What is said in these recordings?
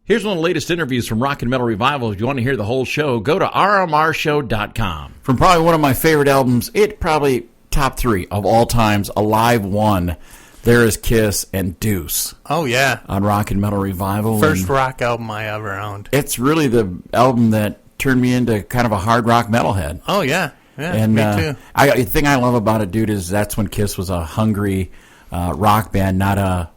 Here's one of the latest interviews from Rock and Metal Revival. If you want to hear the whole show, go to rmrshow.com. From probably one of my favorite albums, it probably top 3 of all times, a live one. There is Kiss and Deuce. Oh, yeah. On Rock and Metal Revival. First rock album I ever owned. It's really the album that turned me into kind of a hard rock metalhead. Oh, yeah. Yeah, and, me too. The thing I love about it, dude, is that's when Kiss was a hungry rock band, not a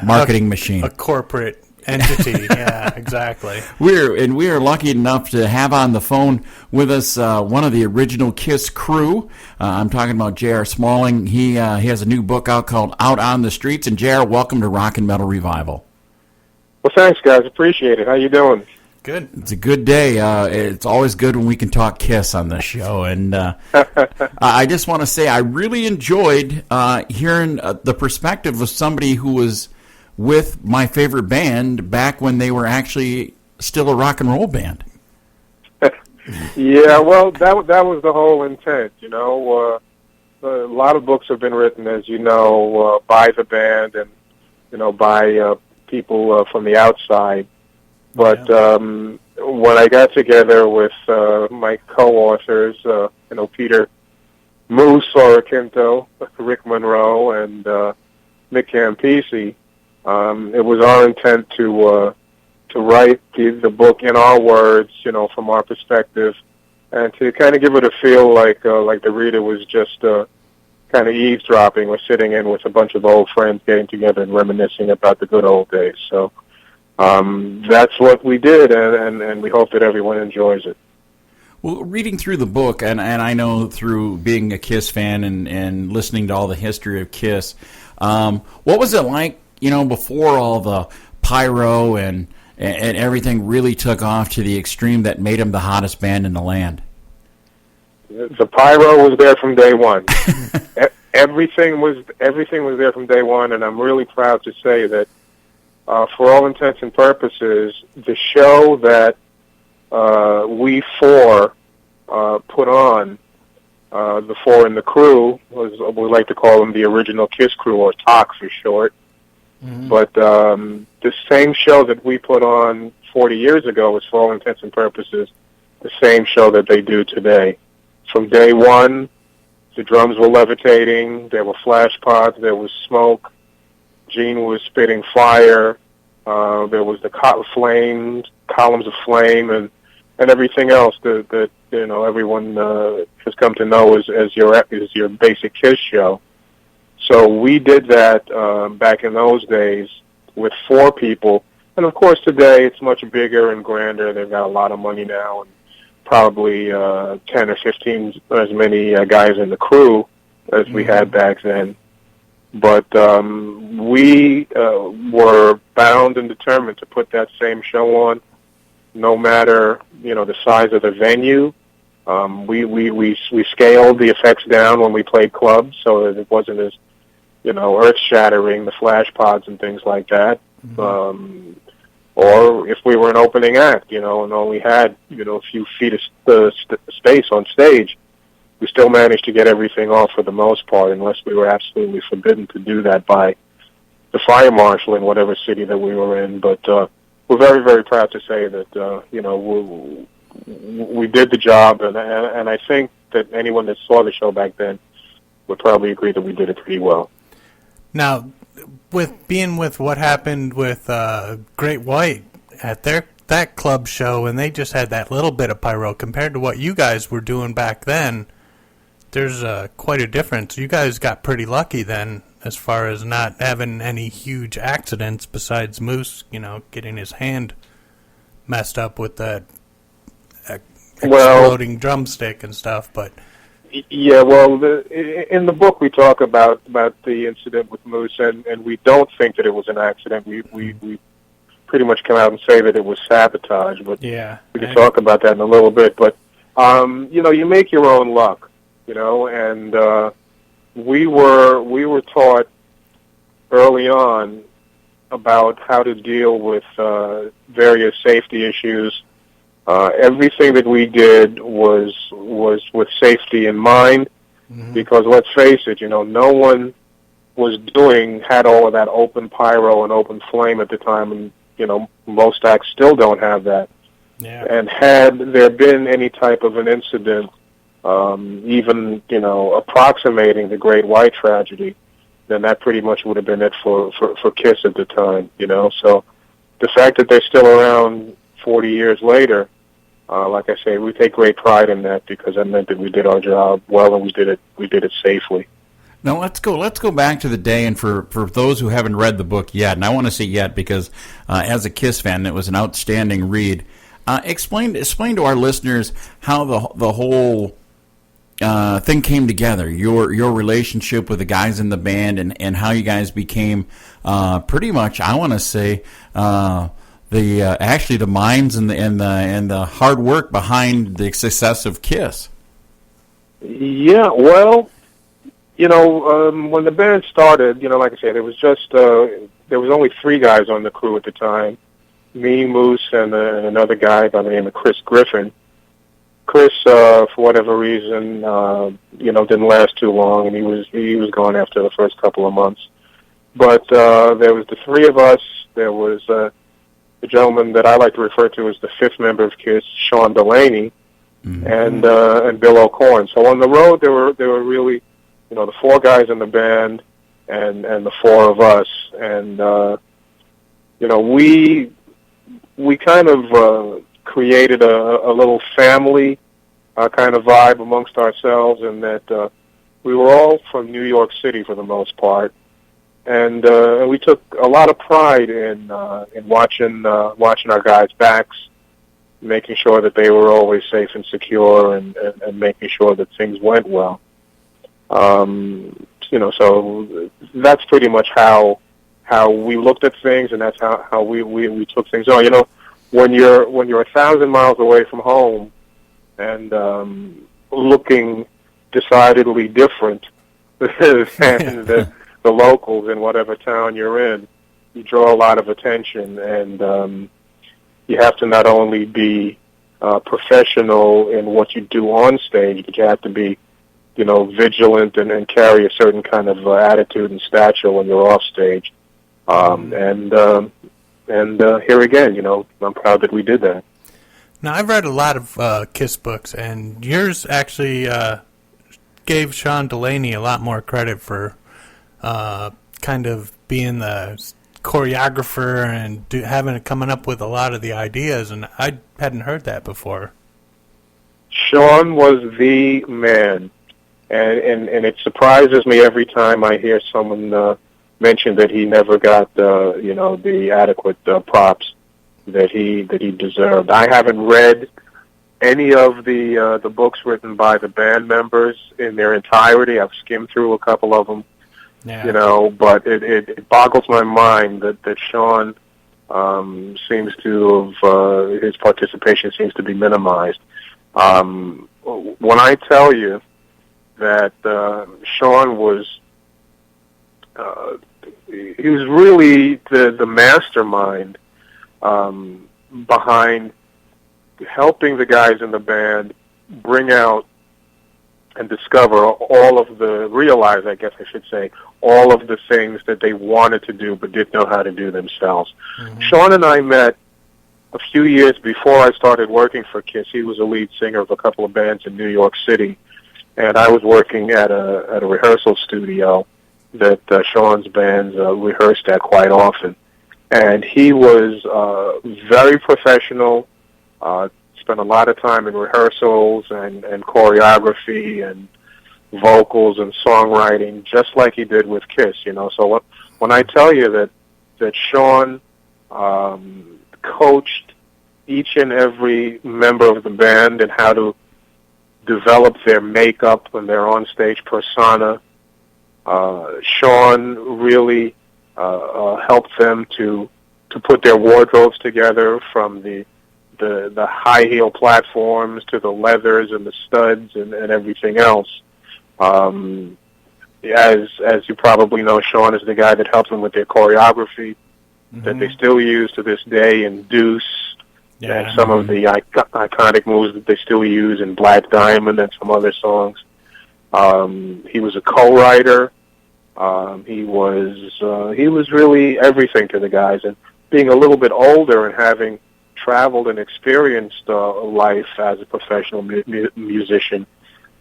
marketing machine. A corporate entity. Yeah, exactly. We are lucky enough to have on the phone with us one of the original Kiss Krew. I'm talking about J.R. Smalling. He has a new book out called Out on the Streets. And J.R., welcome to Rock and Metal Revival. Well, thanks, guys. Appreciate it. How you doing? Good. It's a good day. It's always good when we can talk Kiss on this show. And I just want to say I really enjoyed hearing the perspective of somebody who was with my favorite band back when they were actually still a rock and roll band. Yeah, well, that was the whole intent, you know. A lot of books have been written, as you know, by the band and, you know, by people from the outside. But when I got together with my co-authors, you know, Peter Moose Oroquinto, Rick Monroe, and Nick Campisi, it was our intent to write the book in our words, you know, from our perspective, and to kind of give it a feel like the reader was just kind of eavesdropping or sitting in with a bunch of old friends getting together and reminiscing about the good old days. So that's what we did, and we hope that everyone enjoys it. Well, reading through the book, and I know through being a Kiss fan and listening to all the history of Kiss, what was it like, you know, before all the pyro and everything really took off to the extreme that made them the hottest band in the land? The pyro was there from day one. everything was there from day one, and I'm really proud to say that for all intents and purposes, the show that we four put on, the four in the crew, we like to call them the original Kiss Krew, or TOC for short. Mm-hmm. But the same show that we put on 40 years ago was, for all intents and purposes, the same show that they do today. From day one, the drums were levitating, there were flash pods, there was smoke, Gene was spitting fire, there was the columns of flame, and everything else that you know everyone has come to know as your basic Kiss show. So we did that back in those days with 4 people, and of course today it's much bigger and grander. They've got a lot of money now, and probably 10 or 15 as many guys in the crew as we had back then. But we were bound and determined to put that same show on, no matter, you know, the size of the venue. We scaled the effects down when we played clubs, so that it wasn't as, you know, earth-shattering, the flash pods and things like that. Mm-hmm. Or if we were an opening act, you know, and only had, you know, a few feet of space on stage, we still managed to get everything off for the most part, unless we were absolutely forbidden to do that by the fire marshal in whatever city that we were in. But we're very, very proud to say that, you know, we did the job, and I think that anyone that saw the show back then would probably agree that we did it pretty well. Now, with what happened with Great White at that club show, and they just had that little bit of pyro compared to what you guys were doing back then, there's quite a difference. You guys got pretty lucky then, as far as not having any huge accidents besides Moose, you know, getting his hand messed up with that exploding drumstick and stuff. But yeah, well, in the book we talk about the incident with Moose, and we don't think that it was an accident. We pretty much come out and say that it was sabotage, but yeah, we can talk about that in a little bit. But you know, you make your own luck, you know, and we were taught early on about how to deal with various safety issues. Everything that we did was with safety in mind, because let's face it, you know, no one had all of that open pyro and open flame at the time, and most acts still don't have that. Yeah. And had there been any type of an incident, even approximating the Great White tragedy, then that pretty much would have been it for Kiss at the time. So the fact that they're still around 40 years later, like I say, we take great pride in that, because that meant that we did our job well and we did it safely. Now let's go back to the day, and for those who haven't read the book yet, and I want to say yet because as a Kiss fan, it was an outstanding read. Explain to our listeners how the whole thing came together. Your relationship with the guys in the band, and how you guys became pretty much, I want to say, the minds and the hard work behind the success of Kiss. Yeah, well, when the band started, like I said, there was only 3 guys on the crew at the time. Me, Moose, and another guy by the name of Chris Griffin. Chris, for whatever reason, didn't last too long, and he was gone after the first couple of months. But there was the 3 of us. There was the gentleman that I like to refer to as the 5th member of Kiss, Sean Delaney, and Bill O'Corn. So on the road, there were really, the 4 guys in the band and the 4 of us, and we kind of created a little family kind of vibe amongst ourselves, in that we were all from New York City for the most part, and we took a lot of pride in watching our guys' backs, making sure that they were always safe and secure, and making sure that things went well. So that's pretty much how we looked at things, and that's how we took things on. When you're 1,000 miles away from home and looking decidedly different than the locals in whatever town you're in, you draw a lot of attention, and you have to not only be professional in what you do on stage, but you have to be vigilant and carry a certain kind of attitude and stature when you're off stage. And here again, I'm proud that we did that. Now, I've read a lot of Kiss books, and yours actually gave Sean Delaney a lot more credit for kind of being the choreographer and coming up with a lot of the ideas, and I hadn't heard that before. Sean was the man, and it surprises me every time I hear someone mention that he never got the adequate props that he deserved. I haven't read any of the books written by the band members in their entirety. I've skimmed through a couple of them, but it boggles my mind that Sean seems to have his participation seems to be minimized. When I tell you that Sean was he was really the mastermind behind helping the guys in the band bring out and discover realize, I guess I should say, all of the things that they wanted to do but didn't know how to do themselves. Mm-hmm. Sean and I met a few years before I started working for Kiss. He was a lead singer of a couple of bands in New York City, and I was working at a rehearsal studio that Sean's bands rehearsed at quite often. And he was very professional, spent a lot of time in rehearsals and choreography and vocals and songwriting, just like he did with Kiss, So when I tell you that Sean coached each and every member of the band and how to develop their makeup and their on-stage persona, Sean really helped them to put their wardrobes together, from the high heel platforms to the leathers and the studs and everything else. As you probably know, Sean is the guy that helps them with their choreography, mm-hmm. that they still use to this day in Deuce, and some of the iconic moves that they still use in Black Diamond and some other songs. He was a co-writer. He was really everything to the guys, and being a little bit older and having traveled and experienced life as a professional musician,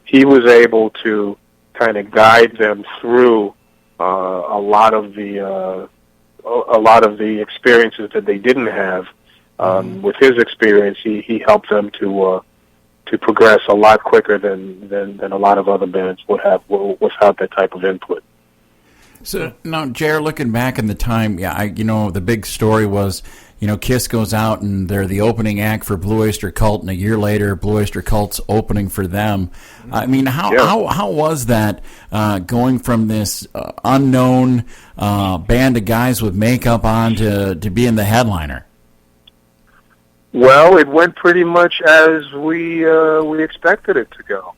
he was able to kind of guide them through a lot of the experiences that they didn't have. With his experience, he helped them to progress a lot quicker than a lot of other bands would have without that type of input. So now, Jer, looking back in the time, the big story was, Kiss goes out and they're the opening act for Blue Oyster Cult, and a year later, Blue Oyster Cult's opening for them. I mean, how was that going from this unknown band of guys with makeup on to being the headliner? Well, it went pretty much as we expected it to go.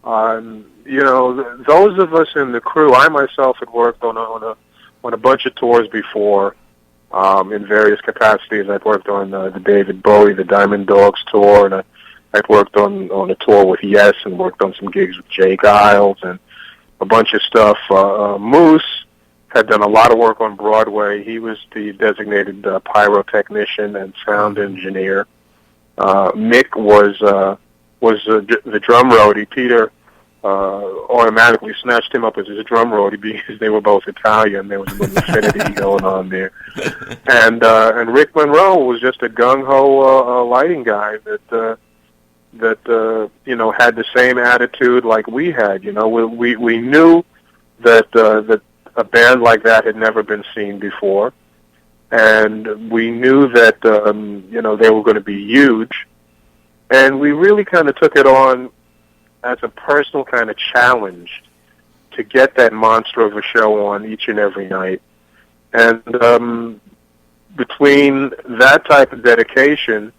Those of us in the crew, I myself had worked on a bunch of tours before, in various capacities. I'd worked on the David Bowie, the Diamond Dogs tour, and I'd worked on a tour with Yes, and worked on some gigs with Jake Isles and a bunch of stuff. Moose had done a lot of work on Broadway. He was the designated pyrotechnician and sound engineer. Mick was the drum roadie. Peter automatically snatched him up as his drum roadie because they were both Italian. There was a little affinity going on there. And Rick Monroe was just a gung-ho lighting guy that had the same attitude like we had. We knew that a band like that had never been seen before, and we knew that they were going to be huge, and we really kind of took it on as a personal kind of challenge to get that monster of a show on each and every night. And between that type of dedication,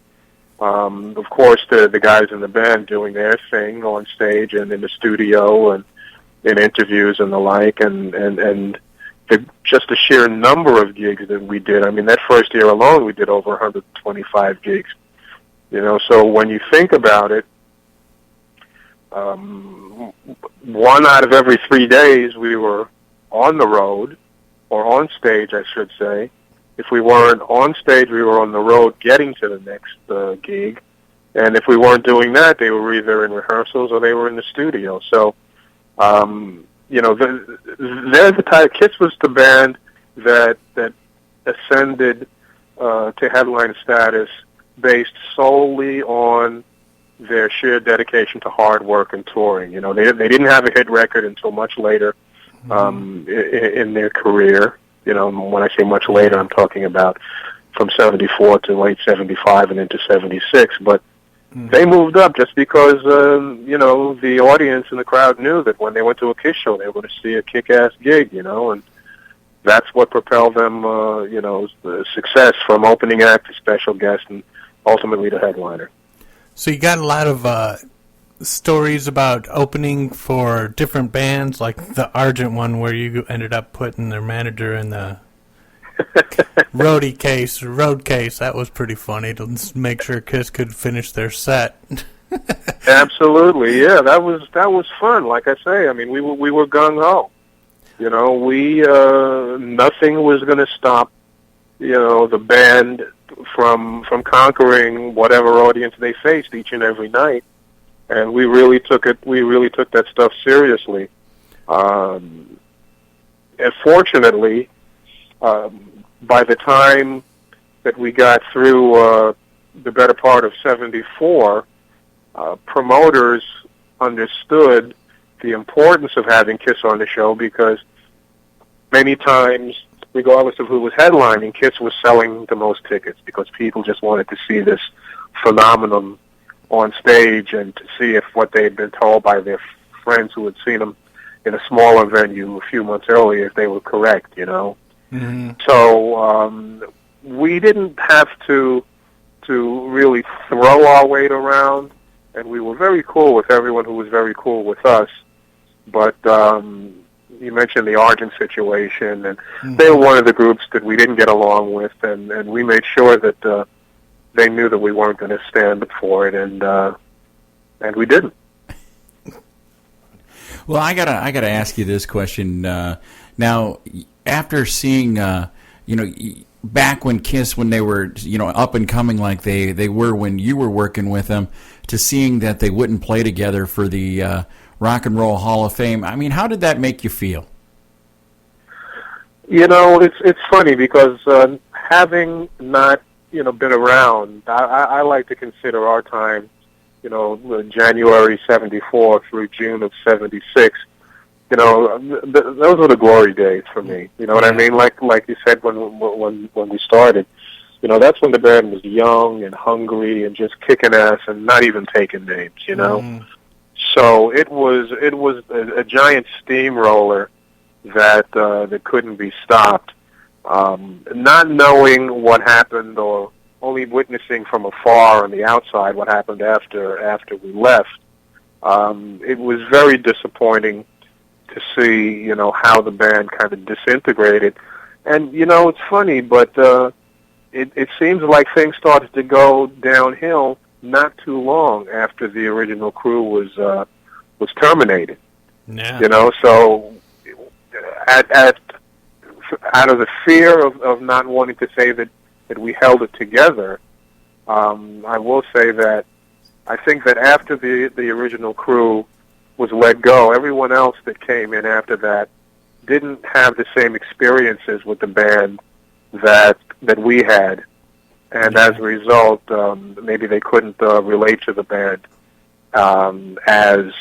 of course, the guys in the band doing their thing on stage and in the studio and in interviews and the like, and just the sheer number of gigs that we did. I mean, that first year alone, we did over 125 gigs. So when you think about it, 1 out of every 3 days we were on the road, or on stage, I should say. If we weren't on stage, we were on the road getting to the next gig. And if we weren't doing that, they were either in rehearsals or they were in the studio. So, they're the type. Kiss was the band that ascended to headline status based solely on their sheer dedication to hard work and touring. They didn't have a hit record until much later in their career. When I say much later, I'm talking about from 74 to late 75 and into 76. But they moved up just because, the audience and the crowd knew that when they went to a Kiss show, they were going to see a kick-ass gig, and that's what propelled them, the success from opening act to special guest and ultimately to headliner. So you got a lot of stories about opening for different bands, like the Argent one where you ended up putting their manager in the road case. That was pretty funny to make sure Kiss could finish their set. Absolutely, yeah. That was fun. Like I say, I mean, we were gung ho. Nothing was going to stop, the band from conquering whatever audience they faced each and every night, and we really took that stuff seriously. And fortunately, by the time that we got through the better part of 74, promoters understood the importance of having Kiss on the show, because many times, regardless of who was headlining, Kiss was selling the most tickets because people just wanted to see this phenomenon on stage and to see if what they had been told by their friends who had seen them in a smaller venue a few months earlier, if they were correct, Mm-hmm. So we didn't have to really throw our weight around, and we were very cool with everyone who was very cool with us. But you mentioned the Argent situation, and they were one of the groups that we didn't get along with, and we made sure that they knew that we weren't going to stand for it, and we didn't. Well, I gotta ask you this question now. After seeing, back when Kiss, when they were, up and coming like they were when you were working with them, to seeing that they wouldn't play together for the Rock and Roll Hall of Fame. I mean, how did that make you feel? It's funny because having not been around, I like to consider our time, January '74 through June of '76. Those were the glory days for me. You know what I mean? Like you said when we started, that's when the band was young and hungry and just kicking ass and not even taking names. So it was a giant steamroller that couldn't be stopped. Not knowing what happened, or only witnessing from afar on the outside what happened after we left, it was very disappointing to see, how the band kind of disintegrated. And, it's funny, but it seems like things started to go downhill not too long after the original crew was terminated. Yeah. So out of the fear of not wanting to say that we held it together, I will say that I think that after the original crew was let go, everyone else that came in after that didn't have the same experiences with the band that we had, and as a result, maybe they couldn't relate to the band as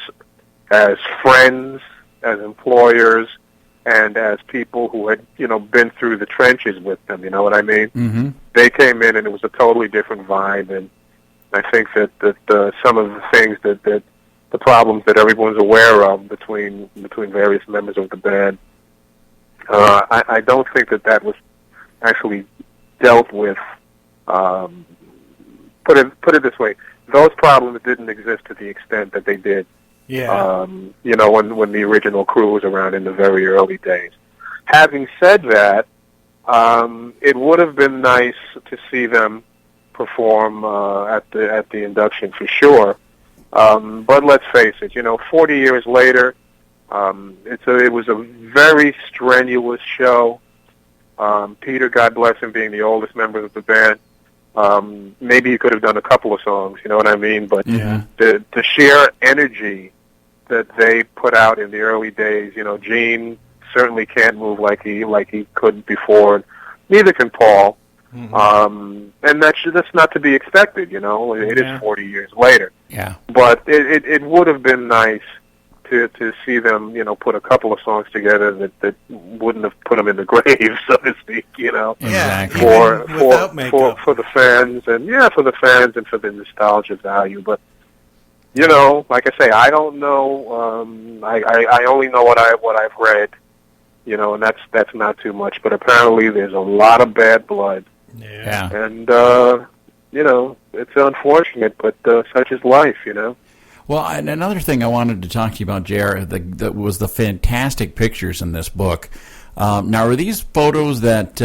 friends, as employers, and as people who had been through the trenches with them. You know what I mean? Mm-hmm. They came in and it was a totally different vibe, and I think that some of the things that the problems that everyone's aware of between various members of the band, I don't think that was actually dealt with. Put it this way: those problems didn't exist to the extent that they did. Yeah. When the original crew was around in the very early days. Having said that, it would have been nice to see them perform at the induction for sure. But let's face it, 40 years later, it was a very strenuous show. Peter, God bless him, being the oldest member of the band, maybe he could have done a couple of songs, you know what I mean? But the sheer energy that they put out in the early days, Gene certainly can't move like he could before. Neither can Paul. Mm-hmm. And that's not to be expected, It is 40 years later. Yeah. But it would have been nice to see them, put a couple of songs together that wouldn't have put them in the grave, so to speak, Exactly. for the fans and for the nostalgia value. But like I say, I don't know. I only know what I've read, and that's not too much. But apparently, there's a lot of bad blood. Yeah. And it's unfortunate, but such is life, Well, and another thing I wanted to talk to you about, JR, that was the fantastic pictures in this book. Now, are these photos that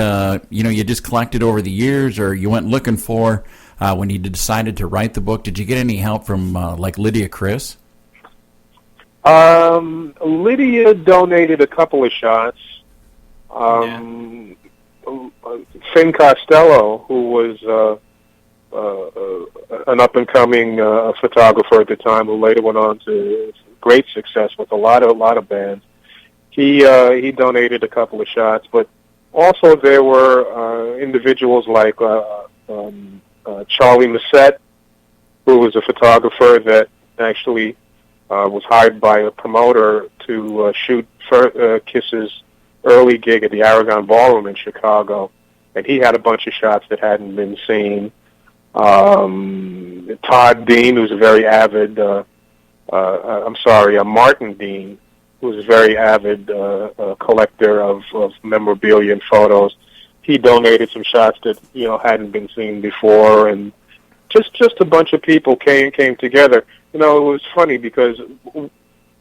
you just collected over the years, or you went looking for when you decided to write the book? Did you get any help from like Lydia Criss? Lydia donated a couple of shots. Finn Costello, who was an up-and-coming photographer at the time, who later went on to great success with a lot of bands. He donated a couple of shots, but also there were individuals like Charlie Massette, who was a photographer that actually was hired by a promoter to shoot Kiss's early gig at the Aragon Ballroom in Chicago, and he had a bunch of shots that hadn't been seen. Todd Dean, who's a very avid, Martin Dean, who's a very avid collector of memorabilia and photos. He donated some shots that hadn't been seen before, and just a bunch of people came together. It was funny because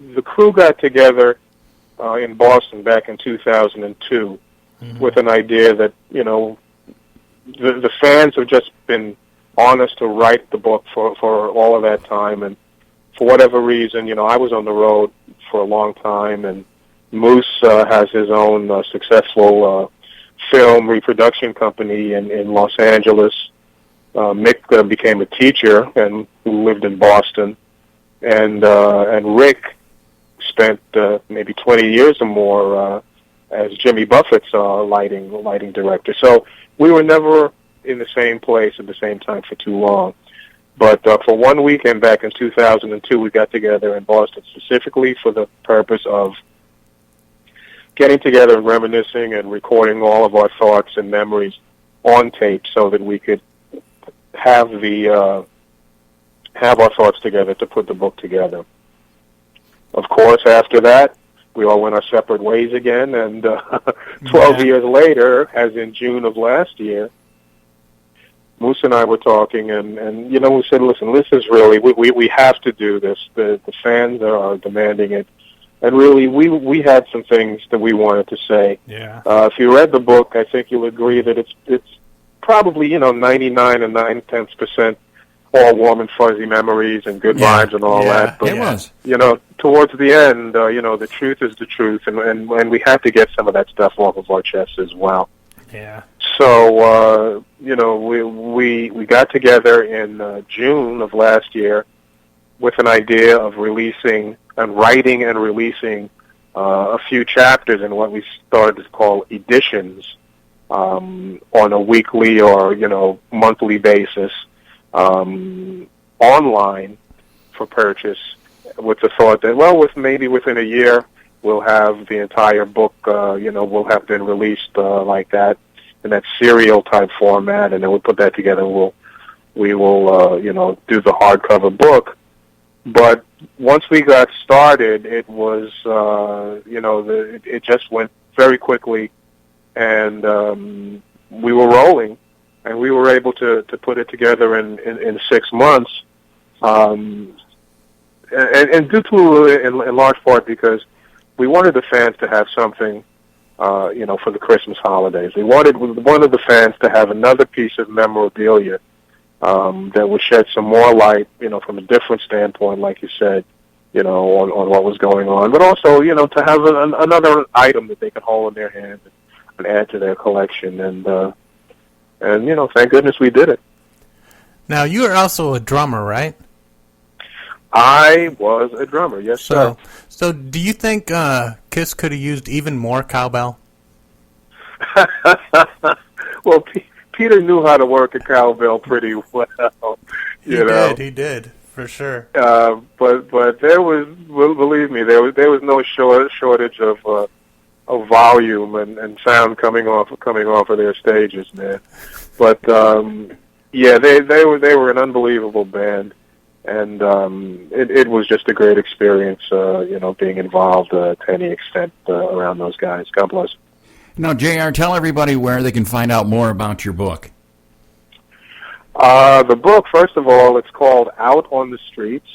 the crew got together in Boston back in 2002 with an idea that the fans have just been on us to write the book for all of that time, and for whatever reason, I was on the road for a long time, and Moose has his own successful film reproduction company in Los Angeles. Mick became a teacher and who lived in Boston, and Rick spent maybe 20 years or more as Jimmy Buffett's lighting director. So we were never in the same place at the same time for too long. But for one weekend back in 2002, we got together in Boston specifically for the purpose of getting together and reminiscing and recording all of our thoughts and memories on tape so that we could have our thoughts together to put the book together. Of course, after that, we all went our separate ways again, and 12 years later, as in June of last year, Moose and I were talking, and we said, listen, this is really, we have to do this. The fans are demanding it. And really, we had some things that we wanted to say. Yeah. If you read the book, I think you'll agree that it's probably, 99 and 9/10% all warm and fuzzy memories and good vibes and all that. But, it was. Towards the end, the truth is the truth, and we had to get some of that stuff off of our chests as well. Yeah. So, we got together in June of last year with an idea of releasing and writing and releasing a few chapters in what we started to call editions on a weekly or, monthly basis online for purchase, with the thought that, within a year we'll have the entire book, will have been released like that, in that serial type format, and then we'll put that together. We will do the hardcover book. But once we got started, it was it just went very quickly, and we were rolling, and we were able to put it together in 6 months, and due to in large part because we wanted the fans to have something. For the Christmas holidays. We wanted the fans to have another piece of memorabilia that would shed some more light, from a different standpoint, like you said, on what was going on, but also, to have another item that they could hold in their hand and add to their collection. And thank goodness we did it. Now, you are also a drummer, right? I was a drummer, yes, sir. So do you think Kiss could have used even more cowbell? Well, Peter knew how to work a cowbell pretty well. He did, for sure. But there was, believe me, there was no shortage of volume and sound coming off of their stages, man. But they were an unbelievable band. And it was just a great experience, being involved to any extent around those guys. God bless. Now, JR, tell everybody where they can find out more about your book. The book, first of all, it's called Out on the Streets,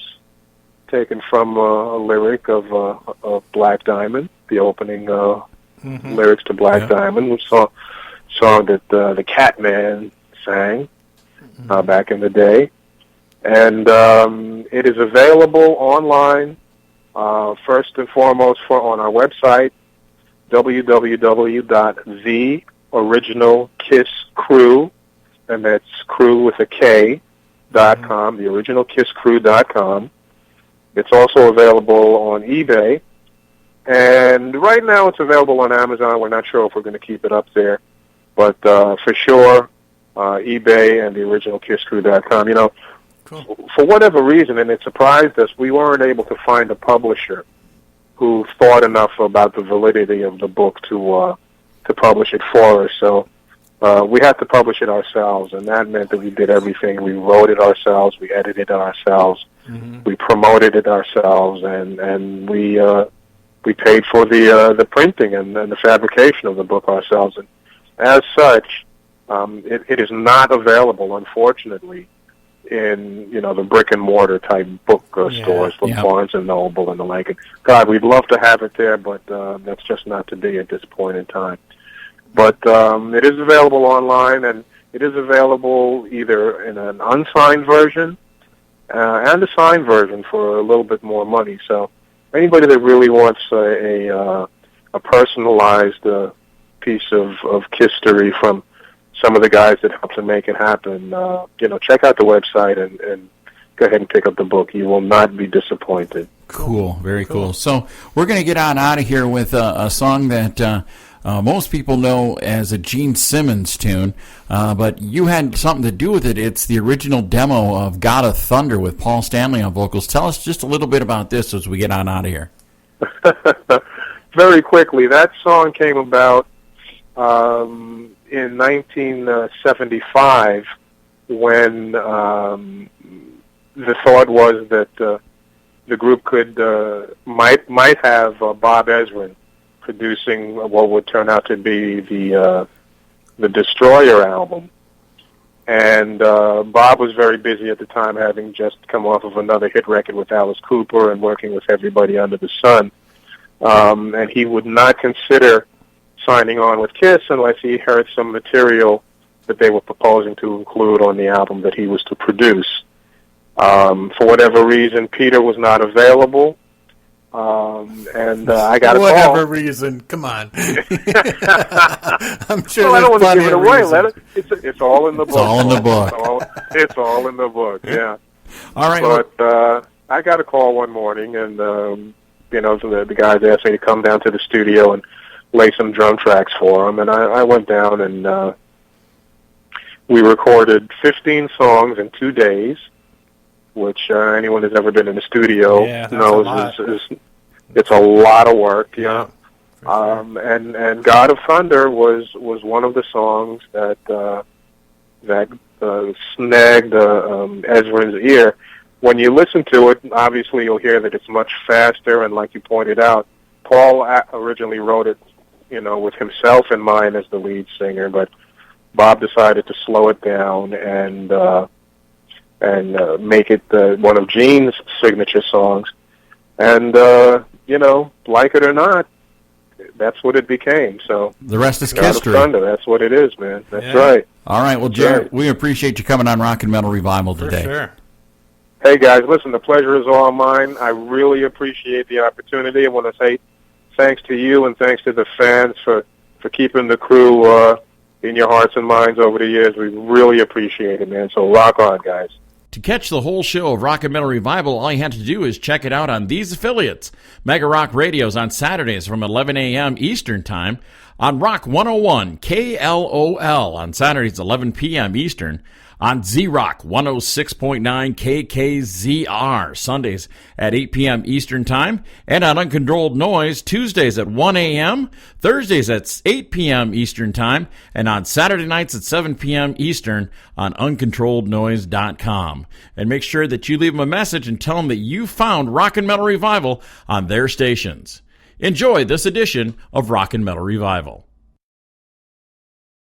taken from a lyric of Black Diamond, the opening lyrics to Black Diamond, which song that the Catman sang back in the day. And it is available online, first and foremost, on our website, www.theoriginalkisskrew, and that's crew with a K, .com, theoriginalkisskrew.com. It's also available on eBay. And right now it's available on Amazon. We're not sure if we're going to keep it up there. But for sure, eBay and theoriginalkisskrew.com. Cool. For whatever reason, and it surprised us, we weren't able to find a publisher who thought enough about the validity of the book to publish it for us. So we had to publish it ourselves, and that meant that we did everything. We wrote it ourselves, we edited it ourselves, we promoted it ourselves, and we paid for the printing and the fabrication of the book ourselves. And as such, it is not available, unfortunately, in the brick and mortar type book stores like Barnes and Noble and the like. And God, we'd love to have it there, but that's just not to be at this point in time. But it is available online, and it is available either in an unsigned version and a signed version for a little bit more money. So anybody that really wants a personalized piece of history from some of the guys that helped to make it happen. Check out the website and go ahead and pick up the book. You will not be disappointed. Cool, very cool. So we're going to get on out of here with a song that most people know as a Gene Simmons tune, but you had something to do with it. It's the original demo of God of Thunder with Paul Stanley on vocals. Tell us just a little bit about this as we get on out of here. Very quickly, that song came about in 1975 when the thought was that the group might have Bob Ezrin producing what would turn out to be the Destroyer album. And Bob was very busy at the time, having just come off of another hit record with Alice Cooper and working with everybody under the sun. And he would not consider signing on with Kiss unless he heard some material that they were proposing to include on the album that he was to produce. For whatever reason, Peter was not available. And I got a call. Whatever reason, come on. I'm sure I don't want to give it away. It's all in the book. It's all in the book. It's all in the book. Yeah. All right. But I got a call one morning, and the guys asked me to come down to the studio and lay some drum tracks for them, and I went down and we recorded 15 songs in 2 days, which anyone who's ever been in the studio knows it's a lot of work. Yeah. Sure. And God of Thunder was one of the songs that snagged Ezrin's ear. When you listen to it, obviously you'll hear that it's much faster, and like you pointed out, Paul originally wrote it, with himself in mind as the lead singer, but Bob decided to slow it down and make it one of Gene's signature songs. And, like it or not, that's what it became. So the rest is God history. of Thunder, that's what it is, man. That's right. All right. Well, Jared, we appreciate you coming on Rock and Metal Revival today. For sure. Hey, guys, listen, the pleasure is all mine. I really appreciate the opportunity. I want to say thanks to you and thanks to the fans for keeping the crew in your hearts and minds over the years. We really appreciate it, man. So rock on, guys. To catch the whole show of Rock and Metal Revival, all you have to do is check it out on these affiliates. Mega Rock Radios on Saturdays from 11 a.m. Eastern Time, on Rock 101 KLOL on Saturdays 11 p.m. Eastern, on Z-Rock 106.9 KKZR Sundays at 8 p.m. Eastern Time, and on Uncontrolled Noise Tuesdays at 1 a.m., Thursdays at 8 p.m. Eastern Time, and on Saturday nights at 7 p.m. Eastern on UncontrolledNoise.com. And make sure that you leave them a message and tell them that you found Rock and Metal Revival on their stations. Enjoy this edition of Rock and Metal Revival.